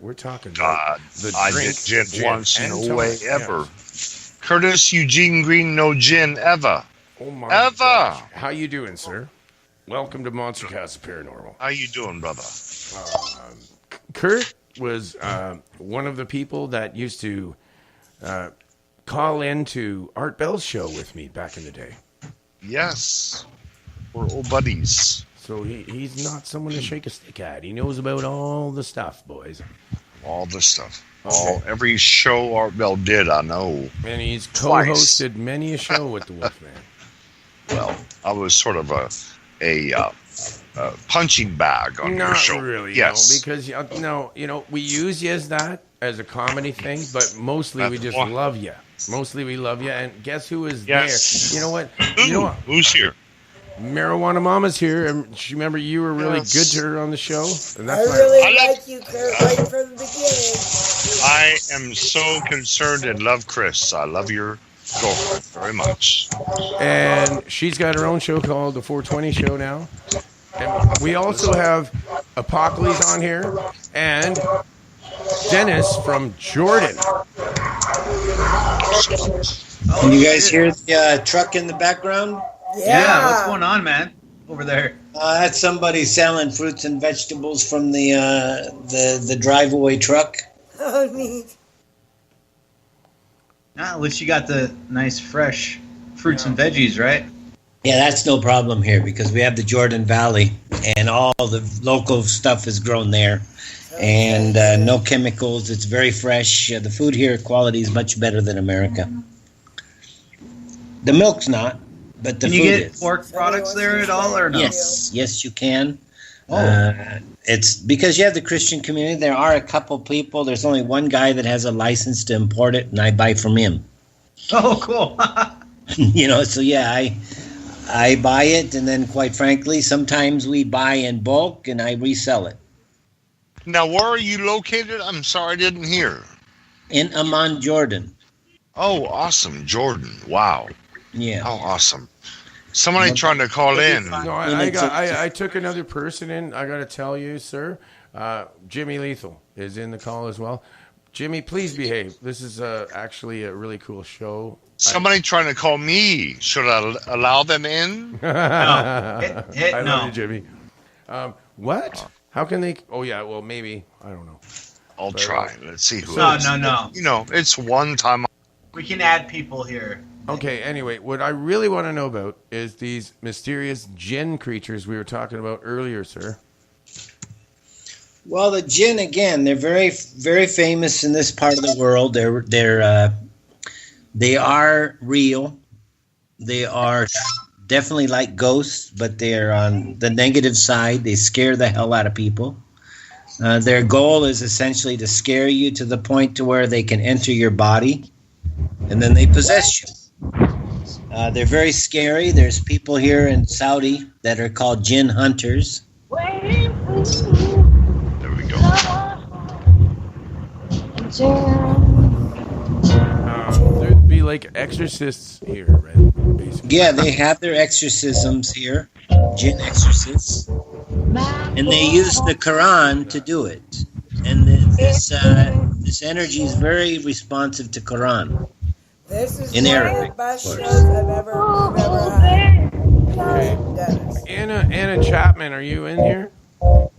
We're talking about the I drink, did gin once in a way ever. Yeah. Curtis Eugene Green, no gin ever. Oh my Ever. gosh. How you doing, sir? Welcome to Monster Cast Paranormal. How you doing, brother? Kurt was one of the people that used to call into Art Bell's show with me back in the day. Yes. We're old buddies. So he's not someone to shake a stick at. He knows about all the stuff, boys. All the stuff. Okay. Every show Art Bell did, I know. And he's Twice. co-hosted many a show with the Wolfman. Well, I was sort of a punching bag on your Not show. really, Yes. no, because we use you as that as a comedy thing, but mostly we just That's- love you. Mostly we love you, and guess who is Yes. there? You know what? Who's here? Marijuana Mama's here, and she remember you were really good to her on the show. And I that's really like you, Kurt, right from the beginning. I am so concerned and love Chris. I love your girlfriend very much. And she's got her own show called The 420 Show now. And we also have Apocalypse on here, and Dennis from Jordan. Can you guys hear the truck in the background? Yeah, what's going on, man? Over there. That's somebody selling fruits and vegetables from the drive-away truck. Oh, neat. At least you got the nice fresh fruits and veggies, right? Yeah, that's no problem here because we have the Jordan Valley and all the local stuff is grown there. And no chemicals. It's very fresh. The food here quality is much better than America. The milk's not, but the Can food you get is. pork products there at all, or no? Yes, you can. Oh. It's because you have the Christian community. There are a couple people. There's only one guy that has a license to import it, and I buy from him. Oh, cool. So yeah, I buy it, and then quite frankly, sometimes we buy in bulk, and I resell it. Now, where are you located? I'm sorry, I didn't hear. In Amman, Jordan. Oh, awesome. Jordan. Wow. Yeah. How awesome. Somebody trying to call in. No, I took another person in. I got to tell you, sir. Jimmy Lethal is in the call as well. Jimmy, please behave. This is actually a really cool show. Somebody trying to call me. Should I allow them in? No. I no. love you, Jimmy. What? How can they? Oh, yeah. Well, maybe. I don't know. I'll try. Let's see who No, it is. no. It's one time. We can add people here. Okay, anyway, what I really want to know about is these mysterious djinn creatures we were talking about earlier, sir. Well, the djinn, again, they're very, very famous in this part of the world. They are real. They are definitely like ghosts, but they're on the negative side. They scare the hell out of people. Their goal is essentially to scare you to the point to where they can enter your body, and then they possess you. They're very scary. There's people here in Saudi that are called djinn hunters. There we go. There'd be like exorcists here, right? Basically. Yeah, they have their exorcisms here, djinn exorcists, and they use the Quran to do it. And this energy is very responsive to Quran. This is In one Arabic, of the best of shows course. I've ever had. Okay. Dennis. Anna Chapman, are you in here? Oh,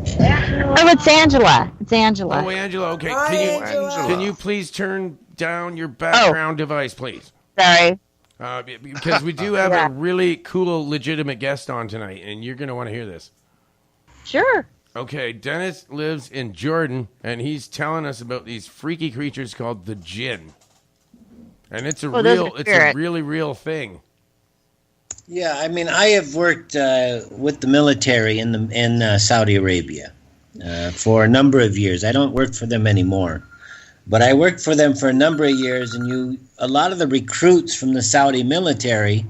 it's Angela. It's Angela. Oh, Angela. Okay. Hi, Angela. Can you please turn down your background device, please? Sorry. Because we do have a really cool, legitimate guest on tonight, and you're going to want to hear this. Sure. Okay, Dennis lives in Jordan, and he's telling us about these freaky creatures called the djinn. And it's a really real thing. Yeah, I mean, I have worked with the military in Saudi Arabia for a number of years. I don't work for them anymore, but I worked for them for a number of years. And a lot of the recruits from the Saudi military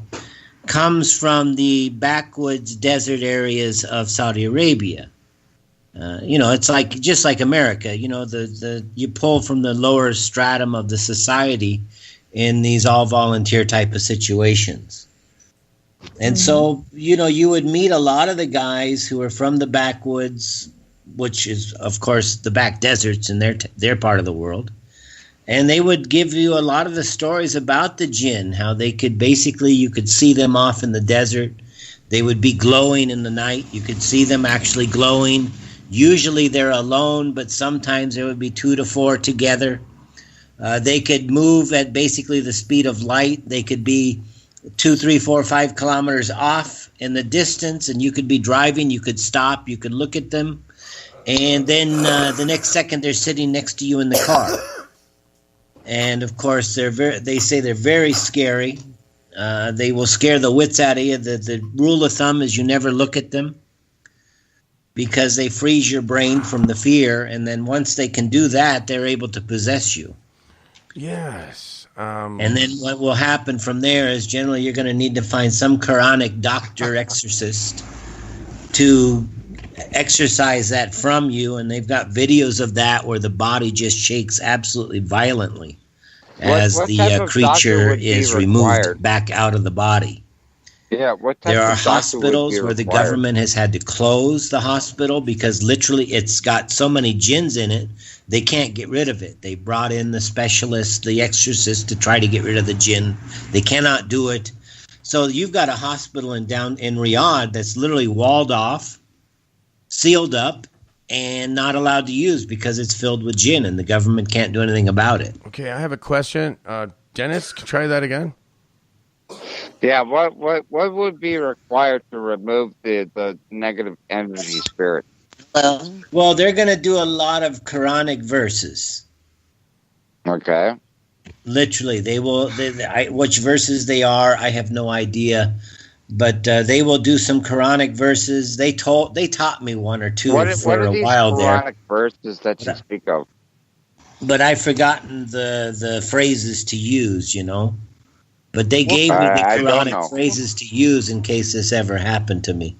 comes from the backwoods desert areas of Saudi Arabia. It's just like America. You pull from the lower stratum of the society in these all-volunteer type of situations. And so, you would meet a lot of the guys who are from the backwoods which is, of course, the back deserts in their part of the world. And they would give you a lot of the stories about the jinn, how they could basically, you could see them off in the desert. They would be glowing in the night. You could see them actually glowing. Usually they're alone, but sometimes there would be 2 to 4 together. They could move at basically the speed of light. They could be 2, 3, 4, 5 kilometers off in the distance, and you could be driving. You could stop. You could look at them. And then the next second they're sitting next to you in the car. And of course, they say they're very scary. They will scare the wits out of you. The rule of thumb is you never look at them because they freeze your brain from the fear. And then once they can do that, they're able to possess you. Yes. And then what will happen from there is generally you're going to need to find some Quranic doctor exorcist to exorcise that from you, and they've got videos of that where the body just shakes absolutely violently as the creature is removed back out of the body. Yeah, what type there are of hospitals where the government has had to close the hospital because literally it's got so many jinns in it, they can't get rid of it. They brought in the specialists, the exorcists, to try to get rid of the jinn. They cannot do it. So you've got a hospital in Riyadh that's literally walled off, sealed up, and not allowed to use because it's filled with jinn, and the government can't do anything about it. Okay, I have a question. Dennis, try that again. Yeah, what would be required to remove the negative energy spirit? Well, they're going to do a lot of Quranic verses. Okay. Literally, they will. Which verses they are, I have no idea. But they will do some Quranic verses. They taught me one or two for a while there. What are these Quranic verses that you speak of? But I've forgotten the phrases to use, But they gave me the Quranic phrases to use in case this ever happened to me.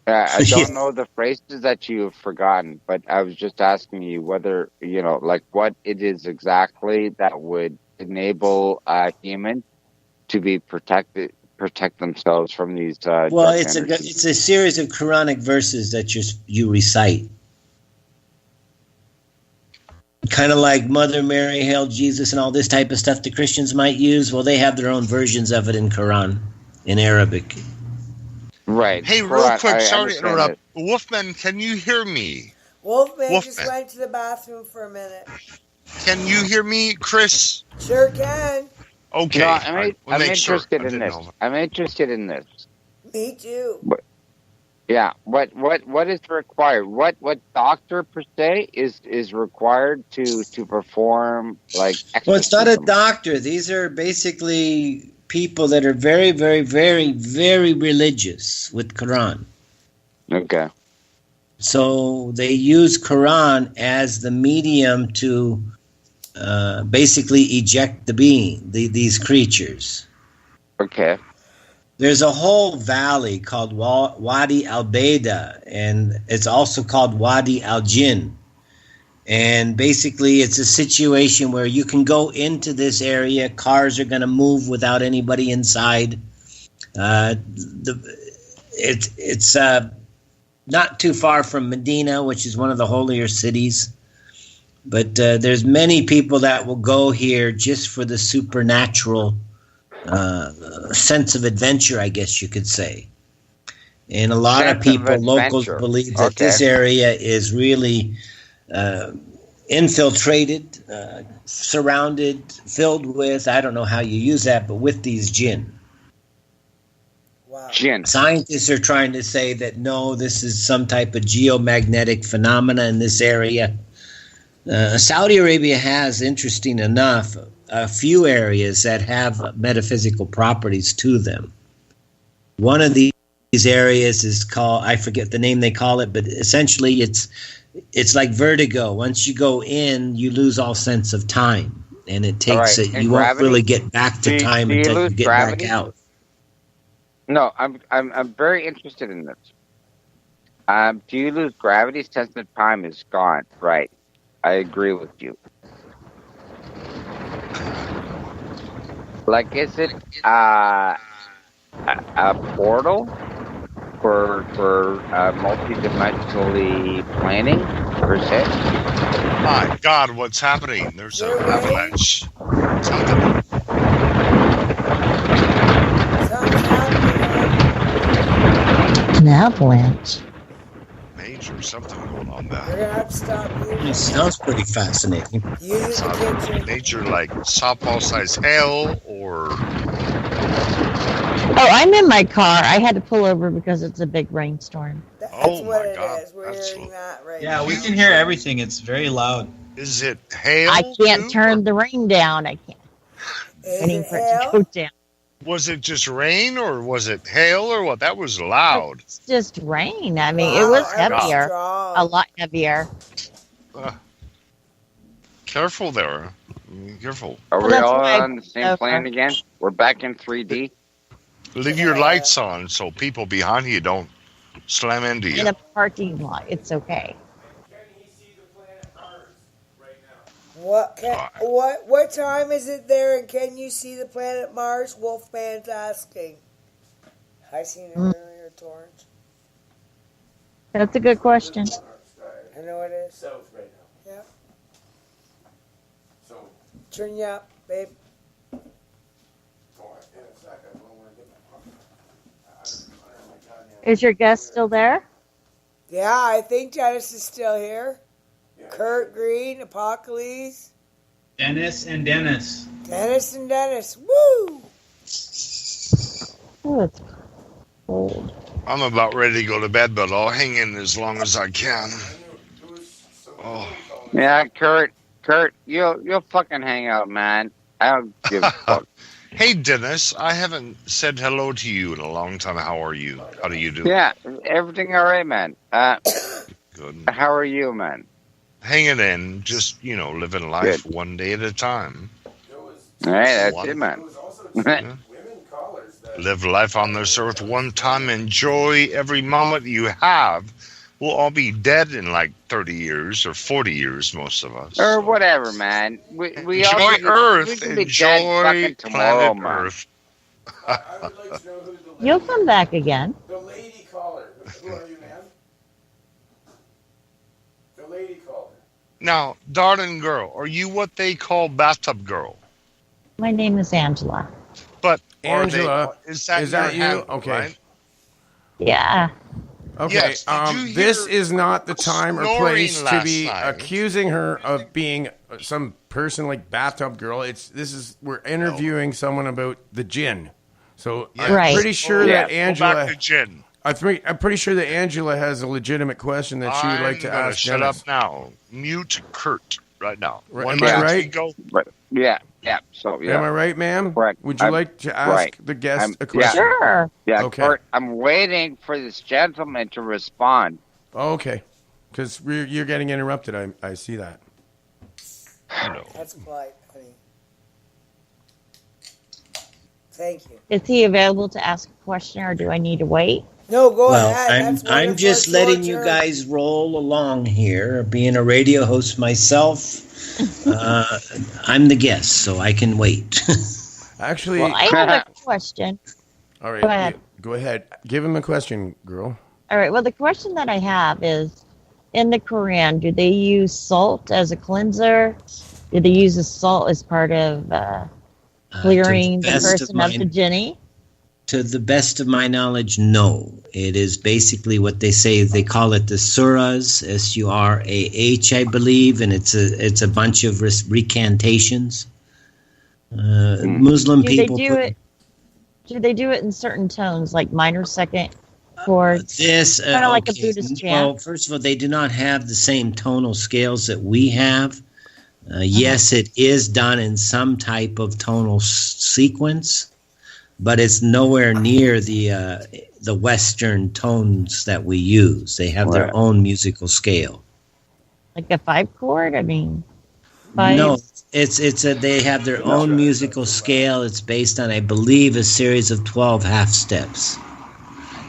I don't know the phrases that you've forgotten, but I was just asking you whether, what it is exactly that would enable a human to be protect themselves from these. Well, it's a series of Quranic verses that you recite. Kind of like Mother Mary, Hail Jesus, and all this type of stuff the Christians might use. Well, they have their own versions of it in Quran, in Arabic. Right. Hey, real quick, sorry to interrupt. Wolfman, can you hear me? Wolfman just went to the bathroom for a minute. Can you hear me, Chris? Sure can. Okay. No, I'm interested in this. I'm interested in this. Me too. Yeah. What is required? What doctor per se is required to perform exorcism? Well, it's not a doctor. These are basically people that are very, very, very, very religious with Quran. Okay. So they use Quran as the medium to basically eject these creatures. Okay. There's a whole valley called Wadi al-Baida, and it's also called Wadi al-Jinn. And basically it's a situation where you can go into this area. Cars are going to move without anybody inside. It's not too far from Medina, which is one of the holier cities. But there's many people that will go here just for the supernatural sense of adventure, I guess you could say. And a lot of people, locals, believe that this area is really infiltrated, surrounded, filled with, I don't know how you use that, but with these jinn. Wow. Jinn. Scientists are trying to say that no, this is some type of geomagnetic phenomena in this area. Saudi Arabia has, interesting enough, a few areas that have metaphysical properties to them. One of these areas is called, I forget the name they call it, but essentially it's like vertigo. Once you go in, you lose all sense of time, and it takes you won't really get back to time until you get back out. No, I'm very interested in this. Do you lose gravity? Sense of time is gone. Right. I agree with you. Is it a portal for multi-dimensionally planning per se? My God, what's happening? There's an avalanche. Something. Something's happening. An avalanche. Major something going on You're there. gonna have to stop It using sounds pretty fascinating. the kitchen. Major like softball size hail or Oh, I'm in my car. I had to pull over because it's a big rainstorm. That's Oh what my it God, is. We're that's hearing that right Yeah, now. we can hear everything. It's very loud. is it hail? I can't too? turn the rain down. I can't. Is Waiting it for it to hell? go down. Was it just rain or was it hail or what? That was loud. It's just rain. I mean, it Wow, was that was heavier. strong. A lot heavier. Careful there. Careful. Are Well, we that's all why I on the same pulled plane over. again? We're back in 3D. Leave your lights on so people behind you don't slam into In you. a parking lot. It's okay. What time is it there, and can you see the planet Mars? Wolfman's asking. I seen it earlier, Torrance. That's a good question. I know it is. South right now. Yeah. So, Turn you up, babe. Is your guest still there? Yeah, I think Dennis is still here. Kurt Green, Apocalypse, Dennis and Dennis. Dennis and Dennis. Woo! Oh, it's cold. I'm about ready to go to bed, but I'll hang in as long as I can. Oh, Yeah, Kurt, you'll fucking hang out, man. I don't give a fuck. hey Dennis, I haven't said hello to you in a long time. How are you? How do you do? Yeah, everything all right, man. Good. How are you, man? Hanging in, just living life one day at a time. All right, that's it, man. Live life on this earth one time. Enjoy every moment you have. We'll all be dead in like 30 years or 40 years, most of us. Or whatever, man. We Enjoy all we Earth. can be dead Enjoy fucking tomorrow, planet man. Earth. You'll come back again. the lady caller. Who are you, ma'am? The lady caller. Now, darling girl, are you what they call bathtub girl? My name is Angela. But Angela, is that is that your you? handle, Okay. right? Yeah. Okay, Yes, did you this hear is not the time or snoring place to last be night? accusing her of being some person like bathtub girl. We're interviewing someone about the Djinn. So I'm Right. pretty sure Oh, that Go Angela. back to Jen. I'm pretty sure that Angela has a legitimate question that she would like to I'm gonna ask. shut Dennis. up now. Mute Kurt right now. Right, One, am I two, right? three, go. But yeah. So yeah. Am I right, ma'am? Correct. Would you I'm- like to ask right. the guest I'm- a yeah. question? Sure. Yeah, Okay. Kurt, I'm waiting for this gentleman to respond. Okay, because you're getting interrupted. I see that. That's polite, honey. Thank you. Is he available to ask a question, or do I need to wait? No, go Well, ahead. That's I'm wonderful. just It's letting your you turn. guys roll along here. Being a radio host myself, I'm the guest, so I can wait. Actually, Well, I have a question. all right. go ahead. Go ahead. Give him a question, girl. All right. Well, the question that I have is, in the Quran, do they use salt as a cleanser? Do they use the salt as part of clearing the person of the jinni? To the best of my knowledge, no. It is basically what they say. They call it the surahs, S-U-R-A-H, I believe, and it's a bunch of recantations. Muslim Do people. they do it? Do they do it in certain tones, like minor, second chords? This Kinda like a Buddhist chant. Well, first of all, they do not have the same tonal scales that we have. Yes, it is done in some type of tonal sequence, but it's nowhere near the Western tones that we use. They have their own musical scale. Like a 5-chord? I mean, 5. No, they have their own musical scale. It's based on, I believe, a series of 12 half steps.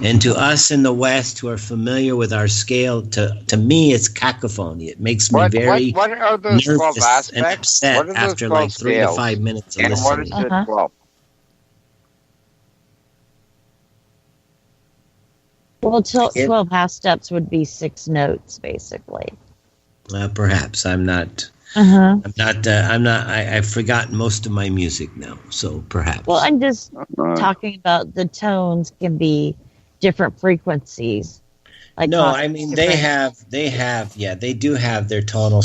And to us in the West who are familiar with our scale, to me, it's cacophony. It makes me very What are those 12 nervous aspects? and upset What are those after 12 like 3 to scales? 5 minutes of And what is listening. the 12? Well, 12 half steps would be 6 notes, basically. Perhaps I'm not. Uh-huh. I've forgotten most of my music now, so perhaps. Well, I'm just talking about the tones can be different frequencies. Like no, I mean they do have their tonal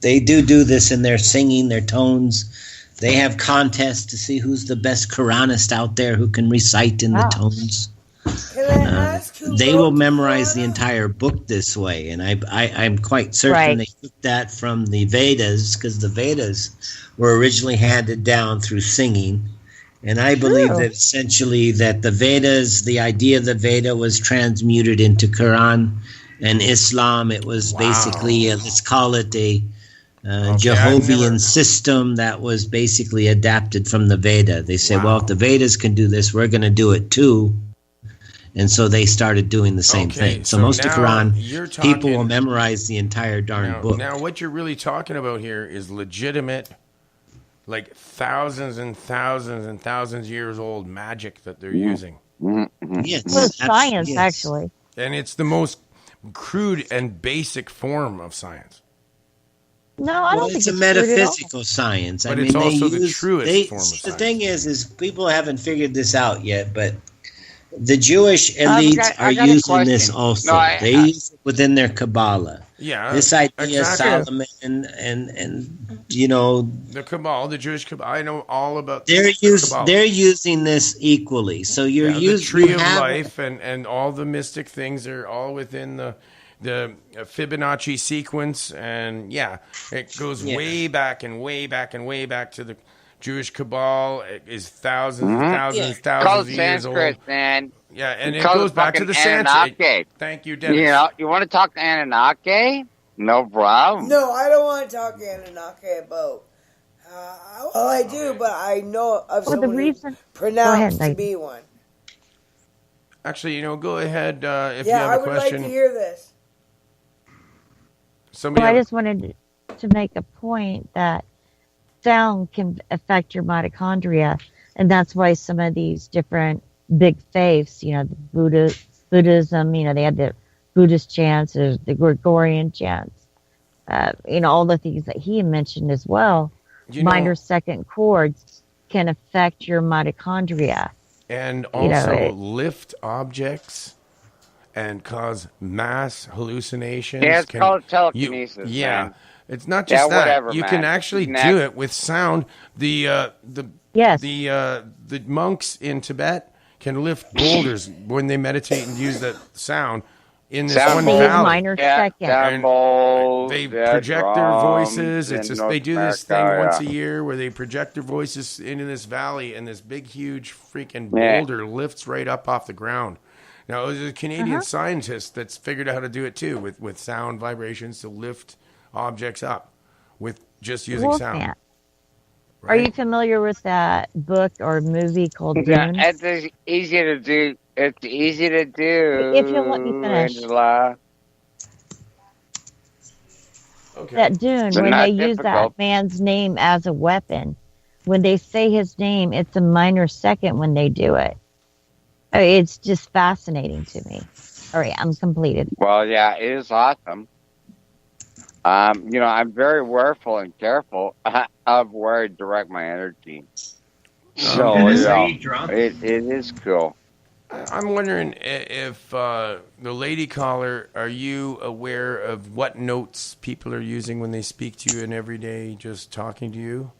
they do this in their singing, their tones. They have contests to see who's the best Quranist out there who can recite in the tones. Can I ask who They wrote will memorize the Quran? entire book this way, and I'm quite certain they took that from the Vedas, because the Vedas were originally handed down through singing. And I believe that essentially that the Vedas, the idea of the Veda was transmuted into Quran and Islam. It was basically, let's call it a Jehovian system that was basically adapted from the Veda. They say, well, if the Vedas can do this, we're going to do it too. And so they started doing the same thing. So most of Quran, people will memorize the entire darn book. Now, what you're really talking about here is legitimate, like thousands and thousands and thousands years old magic that they're using. Yes, well, science, actually. And it's the most crude and basic form of science. No, I don't think it's a metaphysical science. But it's also the truest form of science. The thing is people haven't figured this out yet, but the Jewish elites are using this also. They use it within their Kabbalah. Yeah, this idea of Solomon and the Kabbalah, the Jewish Kabbalah. I know all about. They're using this equally. So you're using the tree of life and all the mystic things are all within the Fibonacci sequence, and it goes way back and way back and way back to the Jewish Cabal. It is thousands of years Sanskrit, old. Man. Yeah, and it goes back to the Sanskrit. Thank you, Dennis. You want to talk Anunnaki? No problem. No, I don't want to talk Anunnaki about. Well, I do, but I know of someone who pronounced to be one. Actually, go ahead if you have a question. Yeah, I would like to hear this. I just wanted to make a point that sound can affect your mitochondria, and that's why some of these different big faiths, Buddhism, they had the Buddhist chants, there's the Gregorian chants, all the things that he mentioned as well. Minor second chords can affect your mitochondria. And also lift objects and cause mass hallucinations. Yeah, it's called telekinesis. Man. It's not just that. Whatever, you man. can actually do it with sound. The monks in Tibet can lift boulders when they meditate and use that sound in this one valley. Minor second. They project their voices. It's just they do this thing once a year where they project their voices into this valley, and this big, huge, freaking boulder lifts right up off the ground. Now, there's a Canadian scientist that's figured out how to do it too, with sound vibrations to lift objects up with just using sound. Right? Are you familiar with that book or movie called Dune? Yeah, it's easy to do. It's easy to do. If you'll let me finish. Angela. Okay. That Dune, when they use that man's name as a weapon, when they say his name, it's a minor second when they do it. It's just fascinating to me. All right, I'm completed. Well, yeah, it is awesome. I'm very careful and careful of where I direct my energy. So, it is cool. I'm wondering if the lady caller, are you aware of what notes people are using when they speak to you in every day, just talking to you?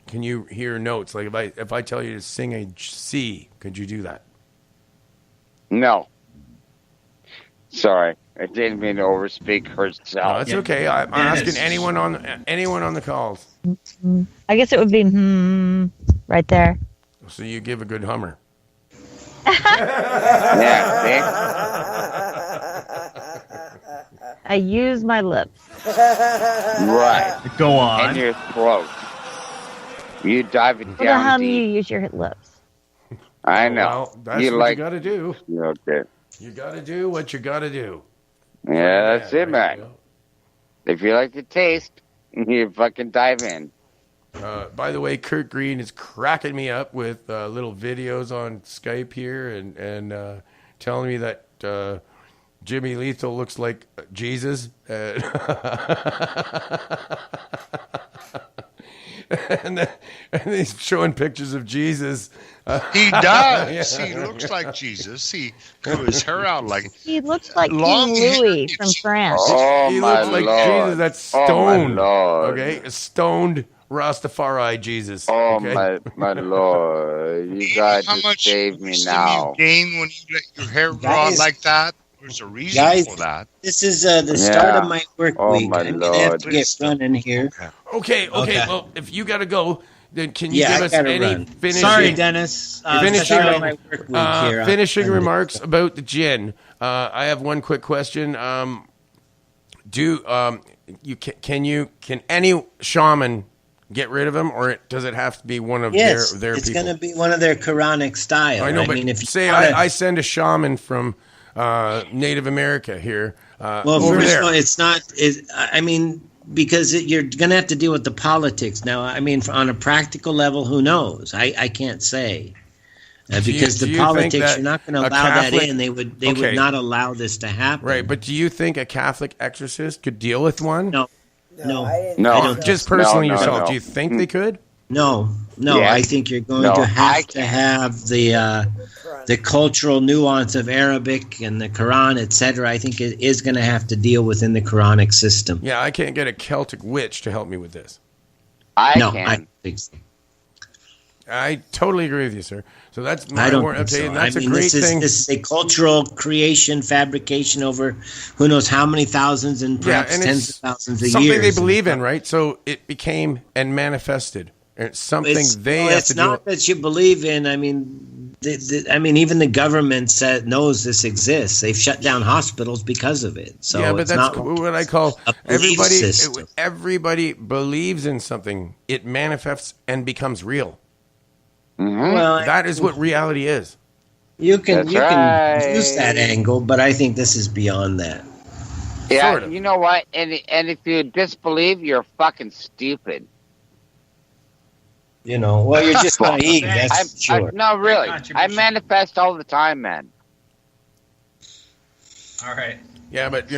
Can you hear notes? Like if I tell you to sing a C, could you do that? No. Sorry, I didn't mean to overspeak herself. No, that's okay. I'm asking anyone on the calls. I guess it would be right there. So you give a good hummer. I use my lips. Right. Go on. And your throat. You dive it down How do deep. you use your lips? I know. Well, that's what you got to do. Okay. You got to do what you got to do. Yeah, that's it, man. If you like the taste, you fucking dive in. By the way, Kurt Green is cracking me up with little videos on Skype here and telling me that Jimmy Lethal looks like Jesus. And he's showing pictures of Jesus. He does. Yeah. He looks like Jesus. He grew his hair out like he looks like King Louis from France. Oh, he my looks like Lord. Jesus that's stoned. Oh, okay, stoned Rastafari Jesus. Oh, okay? my Lord. You guys just saved me now. You gain when you let your hair grow out like that? There's a reason for that. This is the start of my work week. My I'm Lord. going to have to get running here. Okay. Well, if you got to go, then can you give us any finishing? Sorry, Dennis. Finishing remarks about the Djinn. I have one quick question. Can any shaman get rid of him, or does it have to be one of their people? It's going to be one of their Quranic style. I know, but if you say I send a shaman from Native America here. Well, first of all, it's not. Because you're going to have to deal with the politics now. I mean, on a practical level, who knows? I can't say. Because the politics, you're not going to allow that in. They would not allow this to happen. Right, but do you think a Catholic exorcist could deal with one? No. I don't. Just personally yourself, do you think they could? No. Yes. I think you're going to have the cultural nuance of Arabic and the Quran, etc. I think it is going to have to deal within the Quranic system. Yeah, I can't get a Celtic witch to help me with this. I don't think so. I totally agree with you, sir. So that's my I don't word. think Okay, so. and that's a great thing. This is a cultural creation, fabrication over who knows how many thousands and perhaps tens of thousands of years. Something they believe in, right? So it became and manifested. It's something they have to do. It's not that you believe in. I mean, even the government knows this exists. They've shut down hospitals because of it. So yeah, but that's what I call everybody. System. Everybody believes in something. It manifests and becomes real. Mm-hmm. Well, that is what reality is. You can use that angle, but I think this is beyond that. Yeah, sort of. You know what? And if you disbelieve, you're fucking stupid. Well, you're just naive. That's sure. No, really. I manifest all the time, man. All right. Yeah, but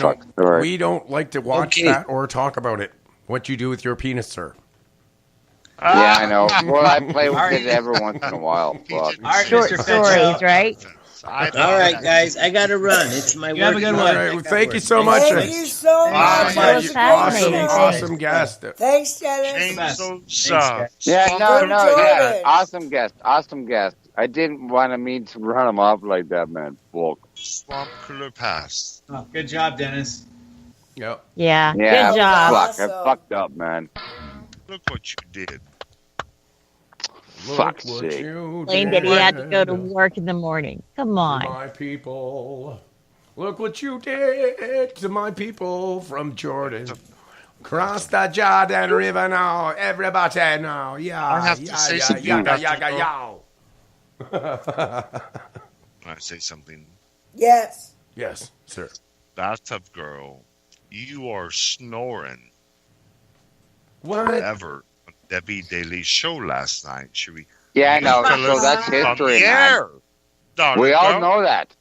we don't like to watch that or talk about it. What you do with your penis, sir. Yeah, I know. Well, I play with it every once in a while. Fuck. Short stories, right? All right, guys, I got to run. It's my work. Have a good one. Right, well, thank you so much. Thank you so much. Awesome guest. Thanks, Dennis. Awesome guest. I didn't want to run him off like that, man. Fuck. Swamp Cooler Pass. Oh, good job, Dennis. Yep. Yeah. Good job. Fuck, I fucked up, man. Look what you did. Fuck's sake. Claimed that he had to go to work in the morning. Come on. My people. Look what you did to my people from Jordan. Cross the Jordan River now. Everybody now. I have to say something. Can I say something? Yes. Yes, sir. Bathtub girl, you are snoring. Whatever. Debbie Daly's show last night. Should we? Yeah, I know. So that's history, man. We all know that.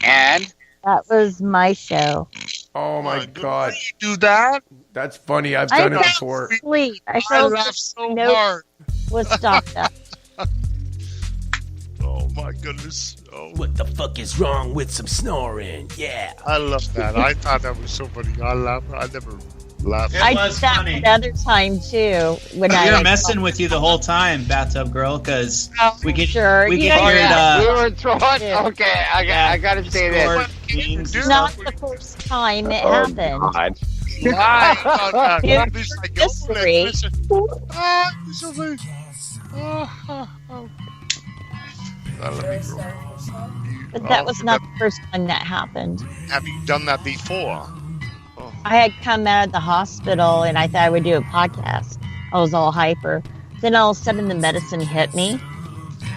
And that was my show. Oh my God! You do that? That's funny. I've done it before. Sleep. I laughed so hard. Was stopped up. Oh my goodness! Oh. What the fuck is wrong with some snoring? Yeah. I love that. I thought that was so funny. I laughed. I never laughed. I did that another time too. When we were messing with you the whole time, bathtub girl, because we could hear it. We were throwing. Okay, I gotta say this. It's not the first time it happened. God. But that was not the first time that happened. Have you done that before? I had come out of the hospital and I thought I would do a podcast. I was all hyper. Then all of a sudden the medicine hit me.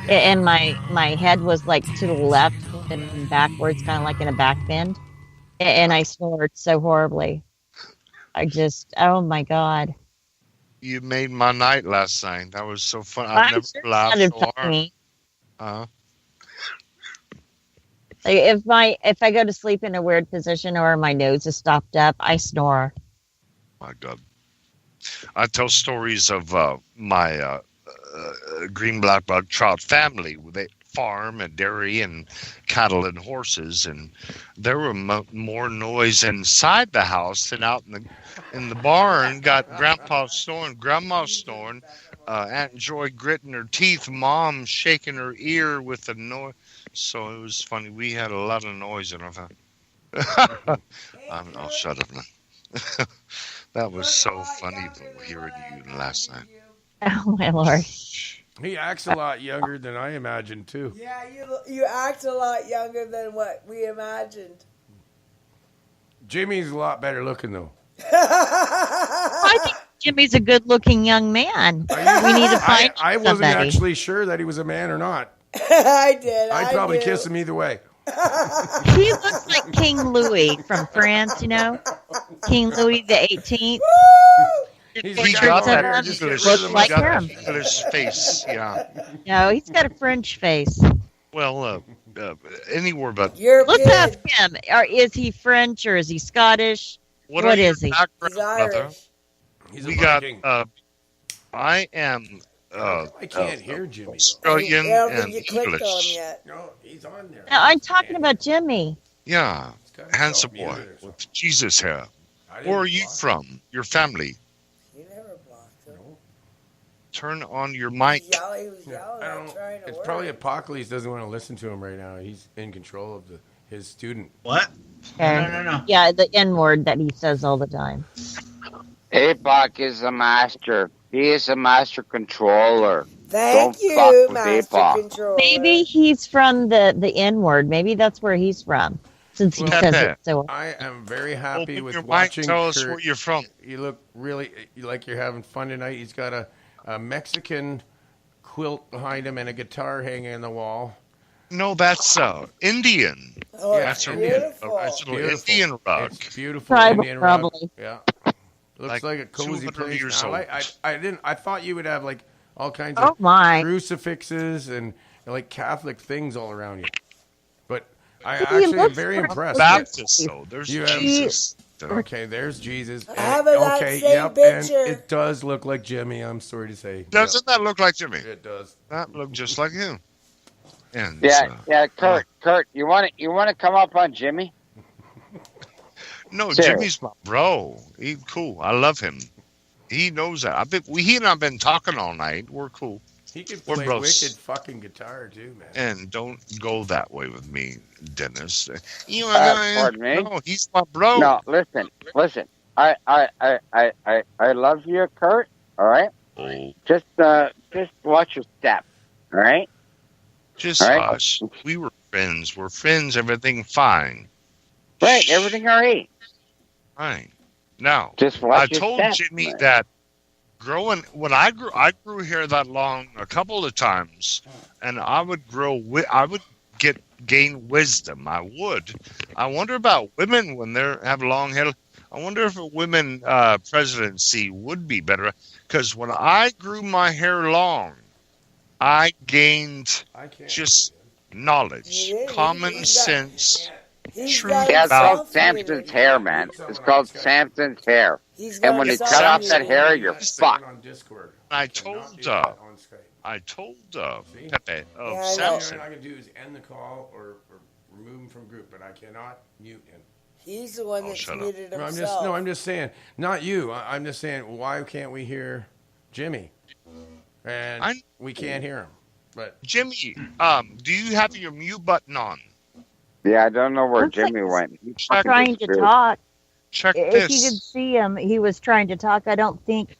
And my head was like to the left and backwards, kind of like in a back bend. And I snored so horribly. Oh my God. You made my night last night. That was so fun. I've never laughed so hard. Like if I go to sleep in a weird position or my nose is stopped up, I snore. My God. I tell stories of my green black bug trout family. They farm and dairy and cattle and horses, and there were more noise inside the house than out in the barn. Got Grandpa snoring, Grandma snoring, Aunt Joy gritting her teeth, Mom shaking her ear with the noise. So it was funny. We had a lot of noise in our family. I'll shut up now. That was so funny hearing you last night. Oh my Lord! He acts a lot younger than I imagined too. Yeah, you act a lot younger than what we imagined. Jimmy's a lot better looking though. I think Jimmy's a good-looking young man. We need to find I wasn't somebody. actually sure that he was a man or not. I did. I'd probably kiss him either way. He looks like King Louis from France, you know? King Louis the 18th. He got that English face, yeah. No, he's got a French face. Well, anywhere but. Let's ask him. Is he French or is he Scottish? What is he? He's Irish. We got. I am. I can't hear Jimmy. Australian and you clicked English. on him yet. No, he's on there. No, I'm talking about Jimmy. Yeah, handsome boy with Jesus hair. Where are you from? Your family? You never blocked him. Turn on your mic. He was yelling. I'm trying to It's work. probably Apocalypse doesn't want to listen to him right now. He's in control of his student. What? No. Yeah, the N-word that he says all the time. APOC is a master. He is a master controller. Thank Don't you, fuck with Master APOC. Controller. Maybe he's from the N-word. Maybe that's where he's from. Since he says it so. I am very happy Open with your mic. watching Tell us Kurt. where you're from. You look really like you're having fun tonight. He's got a Mexican quilt behind him and a guitar hanging on the wall. No, that's Indian. Oh, Yeah, it's that's beautiful. That's a little Indian rug. It's beautiful Tribal, Indian rug. probably. Yeah. Looks Like like a cozy 200 place. years Now, old. I thought you would have like all kinds Oh of my. crucifixes and like Catholic things all around you. But I He actually am looks very like- impressed. Baptist, though. There's You have- Jesus. Okay, there's Jesus. I have that Okay, same yep, picture. and it does look like Jimmy. I'm sorry to say. Doesn't that look like Jimmy? Yep, it does. That looked just like him. And Yeah, Kurt, you want to come up on Jimmy? no, Sure. Jimmy's my bro. He's cool. I love him. He knows that. He and I've been talking all night. We're cool. He could We're play bros. wicked fucking guitar too, man. And don't go that way with me, Dennis. You Pardon me? No, he's my bro. No, listen. I love you, Kurt. All right. Oh, Just watch your step. All right. just All right. hush. We were friends. We're friends. Everything fine. Right. Everything all right. Fine. Now, Just watch I your told step. Jimmy man. that when I grew hair that long a couple of times, and I would gain wisdom. I would. I wonder about women when they have long hair. I wonder if a women presidency would be better. Because when I grew my hair long, I gained just knowledge, Yeah, common he's got- sense. He's True. got Yeah, it's called himself Samson's here. hair, man. It's called Samson's hair. He's And got when they himself cut off here. that hair, you're fucked. On Discord. I Not told do it on Skype. Pepe of Yeah, I know. All Samson. I can do is end the call or remove him from group, but I cannot mute him. He's the one Oh, that's shut up. muted No, himself. I'm just saying, not you. I'm just saying, why can't we hear Jimmy? And we can't hear him. But Jimmy, do you have your mute button on? Yeah, I don't know where Looks like Jimmy went. He Check, fucking Trying to disappeared. talk. check If you could this. see him, he was trying to talk. I don't think.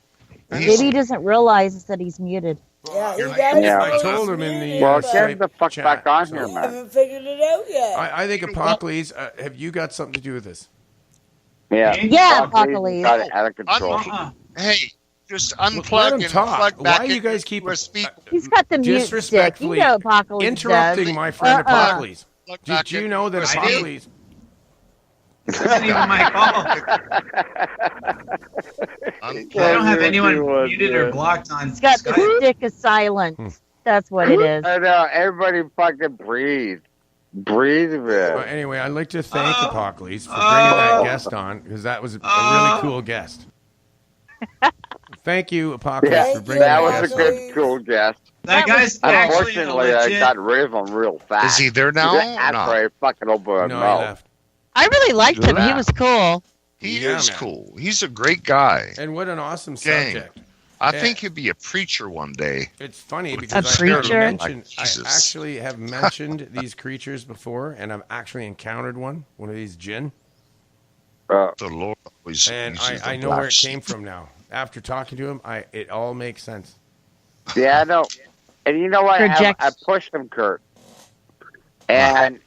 He's- Maybe he doesn't realize that he's muted. Yeah, he I- does. Yeah. I told him in the Well, Skype get the fuck chat, back on so- here, I man. haven't figured it out yet. I think Apocalypse, have you got something to do with this? Yeah, Yeah, Apocalypse Apocalypse. got it out of control. Hey, just Let unplug him and talk. plug back Why you in guys keep USB. He's got the mute stick. You disrespectfully know Apocalypse interrupting does. my friend Apocalypse? Plug Do back you in know that USB. Apocalypse? This isn't even my call. I don't have anyone muted or blocked on He's got the Skype. stick of silence. That's what it is. I know. Everybody fucking breathe. Breathe it. Anyway, I'd like to thank Apocalypse for bringing that guest on, because that was a really cool guest. Thank you, Apocalypse, for bringing that was a good, cool guest. That guy's unfortunately, I got rid of him real fast. Is he there now? After I fucking opened No, he left. I really liked him. He was cool. He is cool. He's a great guy. And what an awesome subject. I think he'd be a preacher one day. It's funny because I actually have mentioned these creatures before, and I've actually encountered one of these Djinn. The Lord always. And I know where it came from now. After talking to him, it all makes sense. Yeah, I know. And you know what? I pushed him, Kurt. And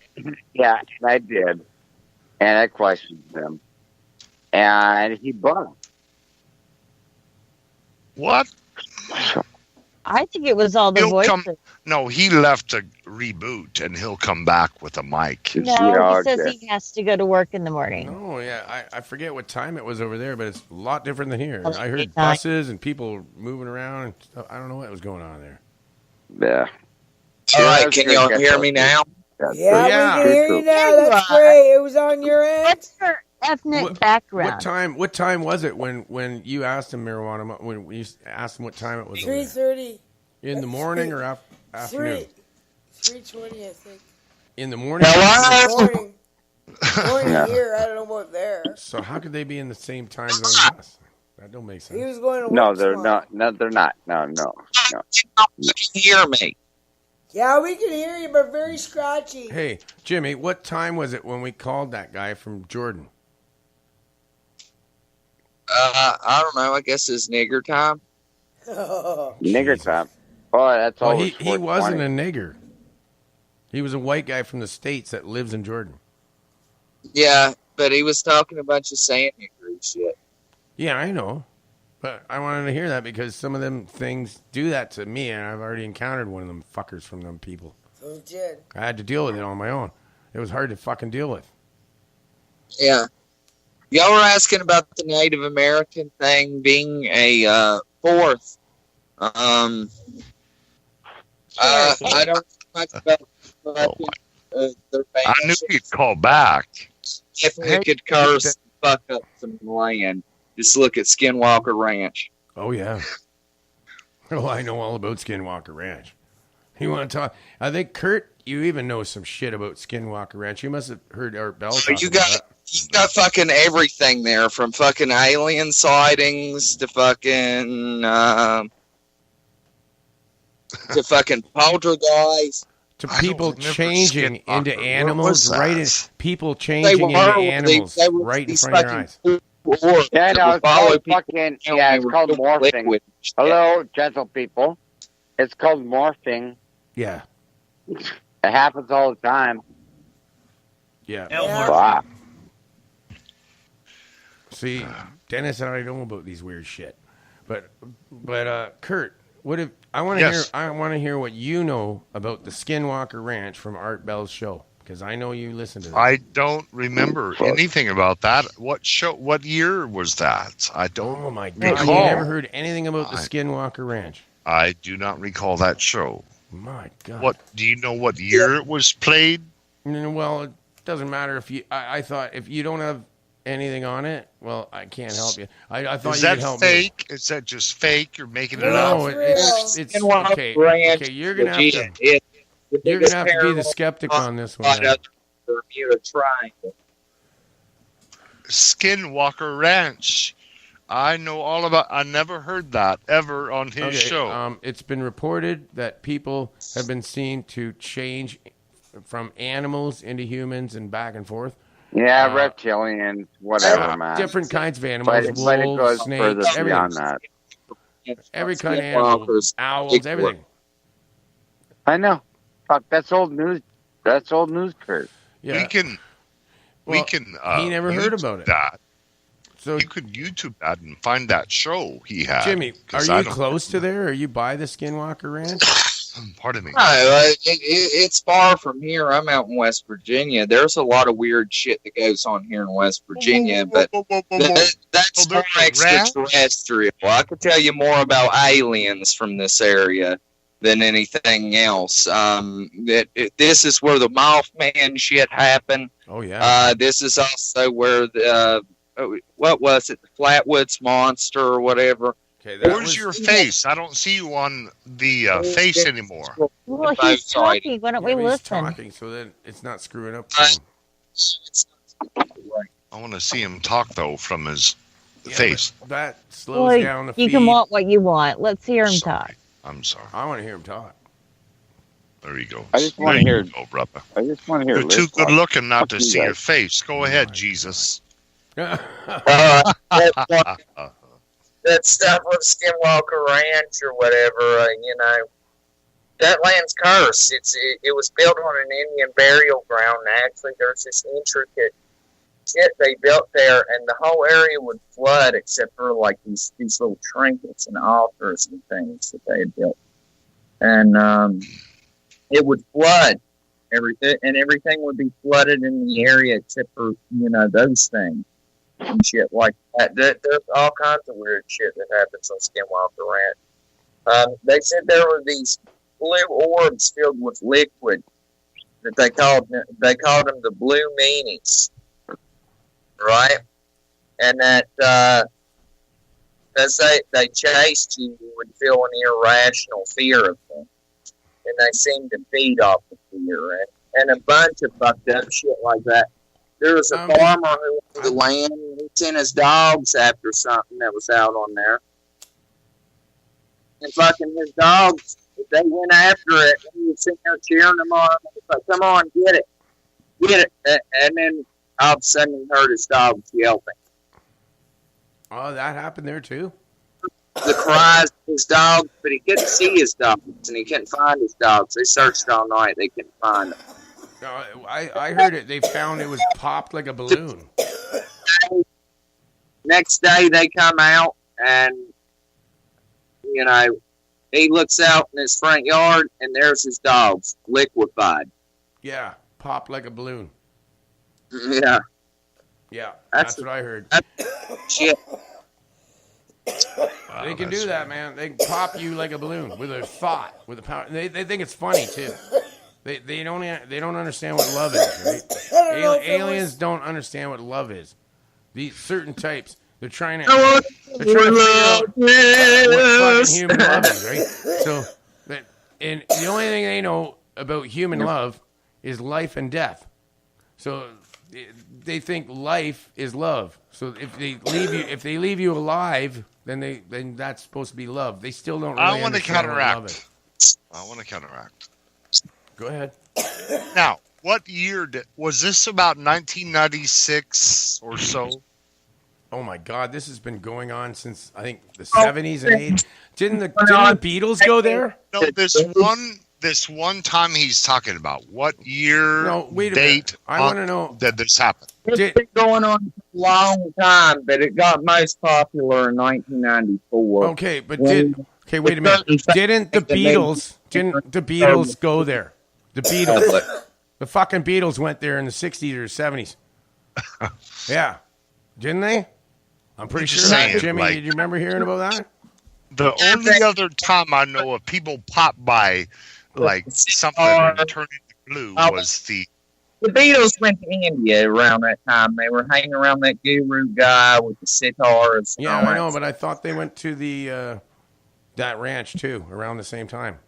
yeah, I did. And I questioned him. And he bugged. What? I think it was all the voices. No, he left to reboot, and he'll come back with a mic. No, he says he has to go to work in the morning. Oh, yeah. I forget what time it was over there, but it's a lot different than here. I heard buses and people moving around and stuff. I don't know what was going on there. Yeah. All right, can y'all hear me now? Yeah, we can hear you now. That's great. It was on your end. What's your ethnic background? What time was it when you asked him marijuana? When you asked him what time it was? 3:30. In the morning or afternoon? 3:20, I think. In the morning. Morning here. I don't know about there. So how could they be in the same time zone as us? That don't make sense. He was going to work. No, they're not. No, they're not. No. You can hear me. Yeah, we can hear you, but very scratchy. Hey, Jimmy, what time was it when we called that guy from Jordan? I don't know. I guess it's nigger time. Nigger time. Oh, that's all. He wasn't a nigger. He was a white guy from the States that lives in Jordan. Yeah, but he was talking a bunch of sand nigger shit. Yeah, I know. But I wanted to hear that because some of them things do that to me, and I've already encountered one of them fuckers from them people. Who did? I had to deal with it on my own. It was hard to fucking deal with. Yeah. Y'all were asking about the Native American thing being a fourth. I don't know much about their I knew he'd call back. If we could curse and fuck up some land, just look at Skinwalker Ranch. Oh, yeah. Oh, I know all about Skinwalker Ranch. You want to talk? I think, Kurt, you even know some shit about Skinwalker Ranch. You must have heard Art Bell talk about that. You got fucking everything there, from fucking alien sightings to fucking poltergeist. To people changing into animals, people changing into animals right in front of your eyes. Yeah, no, it's called fucking, it's called morphing. Hello, gentle people. It's called morphing. Yeah. It happens all the time. Yeah. Wow. See, Dennis and I know about these weird shit. But Kurt, what if I want to hear what you know about the Skinwalker Ranch from Art Bell's show. Because I know you listen to this. I don't remember anything about that. What show? What year was that? I don't. Oh my God! You never heard anything about the Skinwalker Ranch? I do not recall that show. My God! What do you know? What year it was played? Well, it doesn't matter if you. I thought if you don't have anything on it, well, I can't help you. I thought you could help me. Is that fake? Is that just fake? You're making it up. No, it's okay. Okay, you're gonna have to. You're going to have to be the skeptic on this one. Bermuda Triangle. Skinwalker Ranch. I know all about. I never heard that ever on his show. It's been reported that people have been seen to change from animals into humans and back and forth. Yeah, reptilians, whatever, man. Different kinds of animals, wolves, snakes, everything. Every kind of animals, owls, everything. I know. Fuck, that's old news. That's old news, Kurt. Yeah. We can. He never heard about it. That. So you could YouTube that and find that show he had. Jimmy, are you close to there? Are you by the Skinwalker Ranch? Pardon me. No, it's far from here. I'm out in West Virginia. There's a lot of weird shit that goes on here in West Virginia, but that's more extraterrestrial. I could tell you more about aliens from this area. than anything else. This is where the Mothman shit happened. Oh yeah. This is also where the what was it, the Flatwoods Monster or whatever. Okay, where's your face? I don't see you on the face anymore. Well, he's talking. Why don't we listen? Talking, so then it's not screwing up for him. I want to see him talk though from his face. That slows down the feed. You can want what you want. Let's hear him talk. I'm sorry. I want to hear him talk. There you go. I just want to hear. Go, brother. I just want to hear. You're too good looking not to see your face. Go ahead, Jesus. That stuff with Skinwalker Ranch or whatever, that land's cursed. It was built on an Indian burial ground. Actually, there's this intricate shit they built there, and the whole area would flood except for like these little trinkets and altars and things that they had built. And it would flood everything would be flooded in the area except for those things. And shit like that. There's all kinds of weird shit that happens on Skinwalker Ranch. They said there were these blue orbs filled with liquid that they called them the blue meanies, right? And that as they chased you, you would feel an irrational fear of them, and they seemed to feed off the fear and a bunch of fucked up shit like that. There was a farmer who owned the land. He sent his dogs after something that was out on there. And fucking his dogs, they went after it. And he was sitting there cheering them on. He was like, come on, get it. Get it. And then all of a sudden he heard his dogs yelping. Oh, that happened there too? The cries of his dogs, but he couldn't see his dogs. And he couldn't find his dogs. They searched all night. They couldn't find them. No, I heard it. They found it was popped like a balloon. Next day they come out and, he looks out in his front yard and there's his dogs liquefied. Yeah, popped like a balloon. Yeah. Yeah, that's what I heard. Shit. Wow, they can do that, man. They can pop you like a balloon with a thought, with a power. They think it's funny too. They don't understand what love is, right? Aliens don't understand what love is. These certain types, they're trying to figure out what fucking human love is, right? So, and the only thing they know about human love is life and death. So they think life is love. So if they leave you alive, then that's supposed to be love. They still don't really understand what love is. I want to counteract. Go ahead. Now, what year was this? About 1996 or so? Oh my God, this has been going on since I think the 70s and 80s. Didn't the Beatles go there? No, this one time he's talking about. What year? No, wait a date? Minute. I want to know that this happened. It's been going on for a long time, but it got most popular in 1994. Okay, but wait a minute. Didn't the Beatles go there? The Beatles. The fucking Beatles went there in the 60s or 70s. Yeah. Didn't they? I'm pretty sure that. Jimmy, did you remember hearing about that? The only other time I know of people pop by like something and turn into blue was the Beatles went to India around that time. They were hanging around that guru guy with the sitars. Yeah, I know, but I thought they went to the that ranch too around the same time.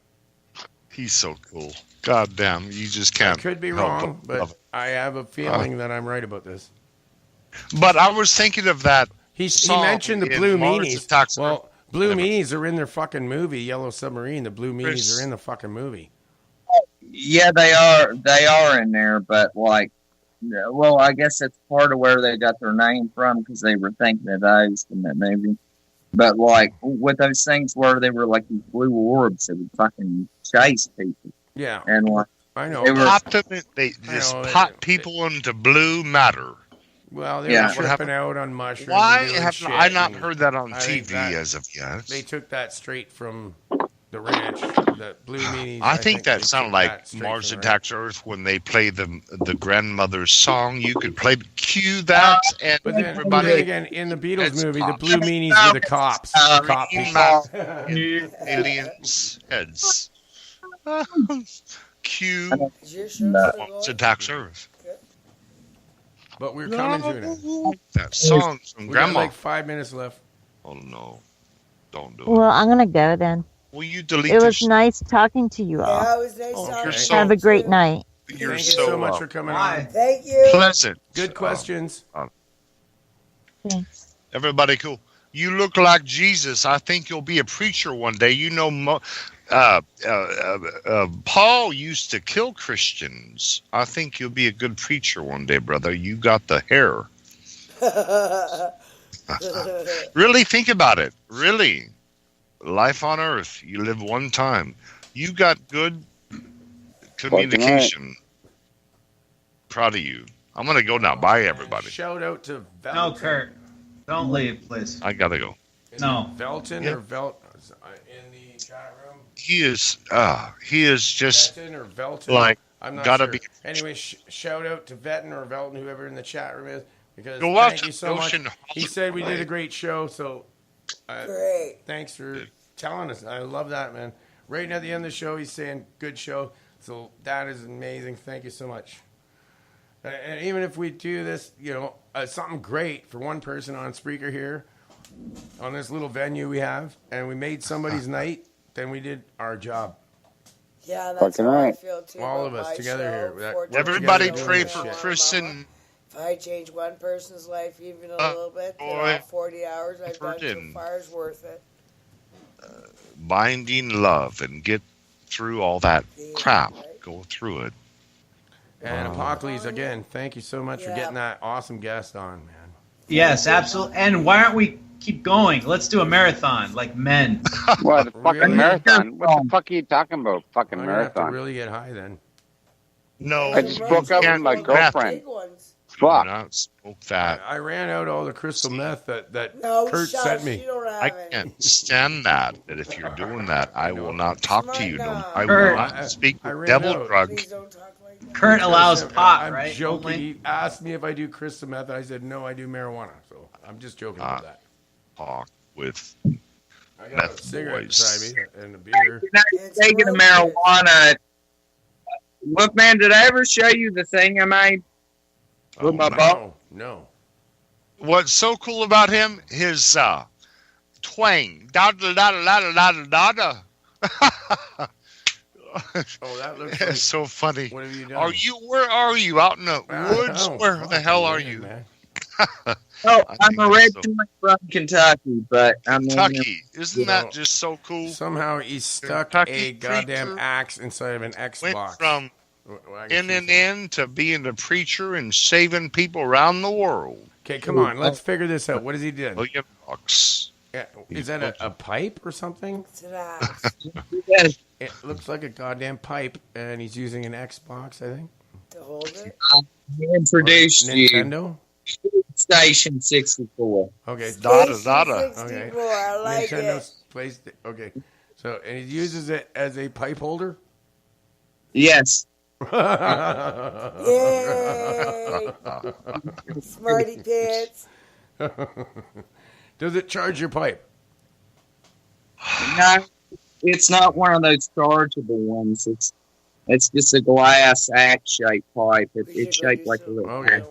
He's so cool. God damn, you just can't. I could be wrong, but I have a feeling that I'm right about this. But I was thinking of that. He mentioned the Blue Meanies. Well, Blue Meanies are in their fucking movie, Yellow Submarine. The Blue Meanies are in the fucking movie. Yeah, they are. They are in there, but I guess that's part of where they got their name from because they were thinking of those in that movie. But with those things where they were like these blue orbs that would fucking chase people. Yeah, and I know they just pop people into blue matter. Well, they were tripping out on mushrooms. Why have I not heard that on TV as of yet? They took that straight from the ranch, the Blue Meanies. I think that sounded like Mars Attacks Earth when they play the grandmother's song. You could cue that, and but then, everybody. Then again, in the Beatles movie, the Blue Meanies were the cops. Aliens heads. Q Is your show still wants going? attack Earth. But we're coming to it. That song from We got Grandma. like 5 minutes left. Oh no! Don't do Well, it. I'm gonna go then. Will you delete It this? was nice talking to you all. Yeah, it was nice Oh, talking you're to so- you, Have a great too. night. You're Thank you so so much for coming on. Thank you. pleasant. Good questions. Thanks. Everybody cool. You look like Jesus. I think you'll be a preacher one day. You know, Paul used to kill Christians. I think you'll be a good preacher one day, brother. You got the hair. Really think about it. Really. Life on earth. You live one time. You got good communication. Proud of you. I'm going to go now. Bye, everybody. Shout out to Velton. No, Kurt. Don't leave, please. I got to go. No. Velton Yeah. or Velt in the chat room? He is just Velton or Velton? like, I'm not gotta sure. be. Anyway, shout out to Velton or Velton, whoever in the chat room is, because Go watch thank you so much. Ocean He said we did a great show, so Great. thanks for telling us. I love that, man. Right at the end of the show, he's saying good show, so that is amazing. Thank you so much. And even if we do this, something great for one person on Spreaker here, on this little venue we have, and we made somebody's night, then we did our job. Yeah, that's Fucking how I right. feel too. All about of us my together show, here. That- 14 Everybody years pray old, for Mama. Chris and If I change one person's life even a little bit, then boy, all 40 hours I've done so Burden. far is worth it. binding love and get through all that crap. Right. Go through it. And Apocalypse, again, thank you so much for Yeah. getting that awesome guest on, man. Yes, absolutely. And why aren't we keep going? Let's do a marathon like men. What, a fucking Really? marathon? What the fuck are you talking about? Fucking I'm gonna have to marathon. really get high then. No, I just broke up with my can't girlfriend. Big ones. do Fuck. not smoke that. I ran out all the crystal meth that No, Kurt shush, sent me. you don't have I it. can't stand that. That if you're doing that, I will not talk to you. No, I will Kurt, not speak I with ran devil out. drug. Please don't talk like that. Kurt allows pot, I'm right? joking. Only? He asked me if I do crystal meth. I said no, I do marijuana. So I'm just joking about that. Talk with I got a meth cigarette boys. beside me and a beer. You're not It's taking the worth it. marijuana. Look, man, did I ever show you the thing I made with my ball? No. What's so cool about him? His twang. Da da da da da da da da. Oh, that looks like, It's so funny. what have you done? Where are you? Out in the I don't woods? know. Where the hell are Man, you? man. Oh, I I'm think that's originally from Kentucky, but I mean, Kentucky. Isn't You that know, just so cool? Somehow he stuck Kentucky a goddamn preacher axe inside of an Went Xbox. from Well, I can see NNN to being a preacher and saving people around the world. Okay, come on. Let's figure this out. What has he did? $1,000,000. Yeah, is that a pipe or something? It's an axe yes, It looks like a goddamn pipe, and he's using an Xbox, I think. to hold it. introduced you Nintendo? Station 64. Okay. Dada, Station dada. 64, I like Nintendo's place. Okay. So, and he uses it as a pipe holder? Yes. it. Yay! Smarty pants. Does it charge your pipe? No, it's not one of those chargeable ones. It's just a glass axe-shaped pipe. It's shaped like a little Okay. axe.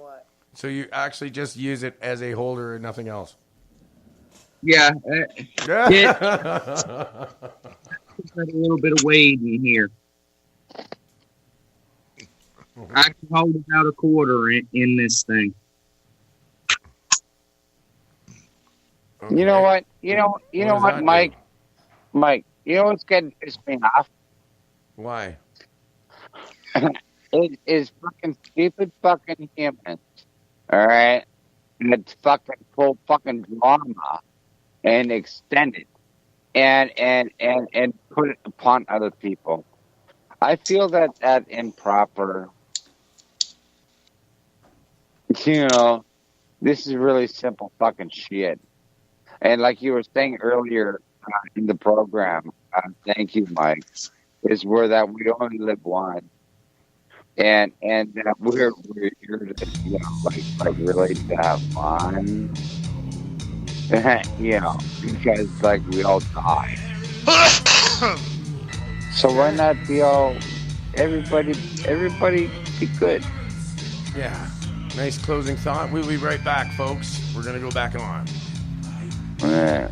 So you actually just use it as a holder and nothing else? Yeah, got a little bit of weight in here. I can hold about a quarter in this thing. You know what? You know What does what, that Mike? do? Mike, you know what's getting pissed me off? Why? It is fucking stupid fucking humans. All right? And it's fucking full fucking drama and extend it and put it upon other people. I feel that improper. You know, this is really simple fucking shit. And like you were saying earlier in the program, thank you, Mike, is where that we only live one. And we're here to, you know, like really to have fun. You know, because like we all die. So why not be all everybody be good? Yeah. Nice closing thought. We'll be right back, folks. We're gonna go back on. Yeah.